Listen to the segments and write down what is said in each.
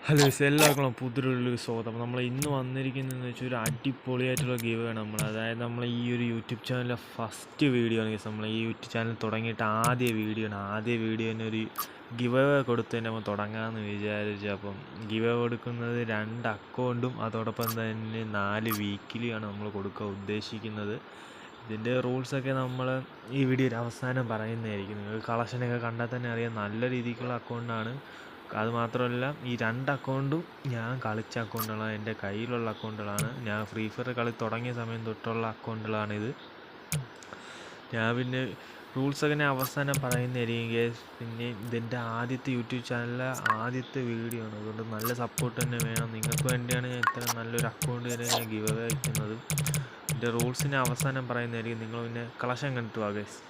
Hello എല്ലാവർക്കും പുതിയൊരു സ്വാഗതം. അപ്പോൾ നമ്മൾ ഇന്ന് വന്നിരിക്കുന്നതെന്ന് വെച്ചാൽ ഒരു അടിപൊളിയായിട്ടുള്ള ഗിവ് ആണ് അതായത് നമ്മൾ ഈ ഒരു യൂട്യൂബ് ചാനലിലെ ഫസ്റ്റ് വീഡിയോ ആണ്. നമ്മൾ ഈ യൂട്യൂബ് ചാനൽ തുടങ്ങിയിട്ട് ആദ്യ വീഡിയോ തന്നെ ഒരു ഗിവ് കൊടുത്ത് തന്നെ നമ്മൾ തുടങ്ങാമെന്ന് വിചാരിച്ചു. അപ്പം ഗിവ് കൊടുക്കുന്നത് 2 അക്കൗണ്ടും അതോടൊപ്പം തന്നെ 4 വീക്കിലിയാണ് നമ്മൾ കൊടുക്കാൻ ഉദ്ദേശിക്കുന്നത്. ഇതിൻ്റെ റൂൾസൊക്കെ നമ്മൾ ഈ വീഡിയോയിൽ അവസാനം പറയുന്നതായിരിക്കും. നിങ്ങൾക്ക് കളക്ഷനൊക്കെ കണ്ടാൽ തന്നെ അറിയാം, നല്ല രീതിക്കുള്ള അക്കൗണ്ടാണ്. അതുമാത്രമല്ല, ഈ 2 അക്കൗണ്ടും ഞാൻ കളിച്ച അക്കൗണ്ടുകളാണ്, എൻ്റെ കയ്യിലുള്ള അക്കൗണ്ടുകളാണ്. ഞാൻ ഫ്രീ ഫയർ കളി തുടങ്ങിയ സമയം തൊട്ടുള്ള അക്കൗണ്ടുകളാണിത്. ഞാൻ പിന്നെ റൂൾസൊക്കെ ഞാൻ അവസാനം പറയുന്നതായിരിക്കും ഗൈസ്. പിന്നെ ഇതെൻ്റെ ആദ്യത്തെ യൂട്യൂബ് ചാനലിലെ ആദ്യത്തെ വീഡിയോ ആണ്, അതുകൊണ്ട് നല്ല സപ്പോർട്ട് തന്നെ വേണം. നിങ്ങൾക്ക് വേണ്ടിയാണ് ഞാൻ ഇത്ര നല്ലൊരു അക്കൗണ്ട് തന്നെ ഞാൻ ഗിവ് അവേ വയ്ക്കുന്നത്. ഇതിൻ്റെ റൂൾസിനെ അവസാനം പറയുന്നതായിരിക്കും. നിങ്ങൾ പിന്നെ കളക്ഷൻ കണ്ടിട്ട് വാ ഗൈസ്.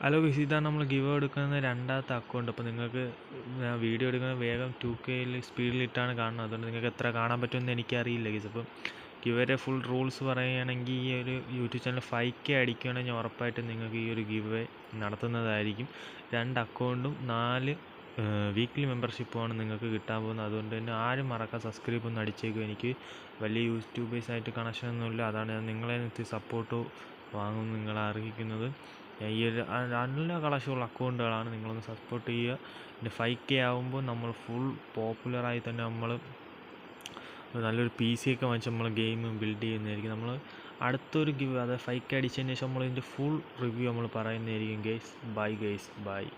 ഹലോ ഗൈസ്, ഇതാണ് നമ്മൾ ഗിവ് എടുക്കുന്ന 2ാമത്തെ അക്കൗണ്ട്. അപ്പോൾ നിങ്ങൾക്ക് വീഡിയോ എടുക്കുന്നത് വേഗം 2K സ്പീഡിലിട്ടാണ് കാണുന്നത്, അതുകൊണ്ട് നിങ്ങൾക്ക് എത്ര കാണാൻ പറ്റുമെന്ന് എനിക്കറിയില്ല ഗൈസ്. അപ്പം ഗിവയുടെ ഫുൾ റൂൾസ് പറയുകയാണെങ്കിൽ, ഈ ഒരു യൂട്യൂബ് ചാനൽ 5K അടിക്കുകയാണെങ്കിൽ ഉറപ്പായിട്ടും നിങ്ങൾക്ക് ഈ ഒരു ഗിവ് നടത്തുന്നതായിരിക്കും. 2 അക്കൗണ്ടും 4 വീക്ക്ലി മെമ്പർഷിപ്പുമാണ് നിങ്ങൾക്ക് കിട്ടാൻ പോകുന്നത്. അതുകൊണ്ട് തന്നെ ആരും മറക്കാൻ സബ്സ്ക്രൈബ് ഒന്ന് അടിച്ചേക്കും. എനിക്ക് വലിയ യൂട്യൂബേഴ്സായിട്ട് കണക്ഷനൊന്നുമില്ല, അതാണ് ഞാൻ നിങ്ങളെ സപ്പോർട്ട് വാങ്ങുമെന്ന് നിങ്ങളെ അറിയിക്കുന്നത്. ഈ ഒരു നല്ല കളക്ഷനുള്ള അക്കൗണ്ടുകളാണ്, നിങ്ങളൊന്ന് സപ്പോർട്ട് ചെയ്യുക. പിന്നെ 5K ആകുമ്പോൾ നമ്മൾ ഫുൾ പോപ്പുലറായി തന്നെ നമ്മൾ നല്ലൊരു PC ഒക്കെ വാങ്ങിച്ച് നമ്മൾ ഗെയിം ബിൽഡ് ചെയ്യുന്നതായിരിക്കും. നമ്മൾ അടുത്തൊരു ഗിവ്, അതായത് 5K അടിച്ചതിന് ശേഷം നമ്മൾ ഇതിൻ്റെ ഫുൾ റിവ്യൂ നമ്മൾ പറയുന്നതായിരിക്കും ഗൈസ്. Bye guys, by.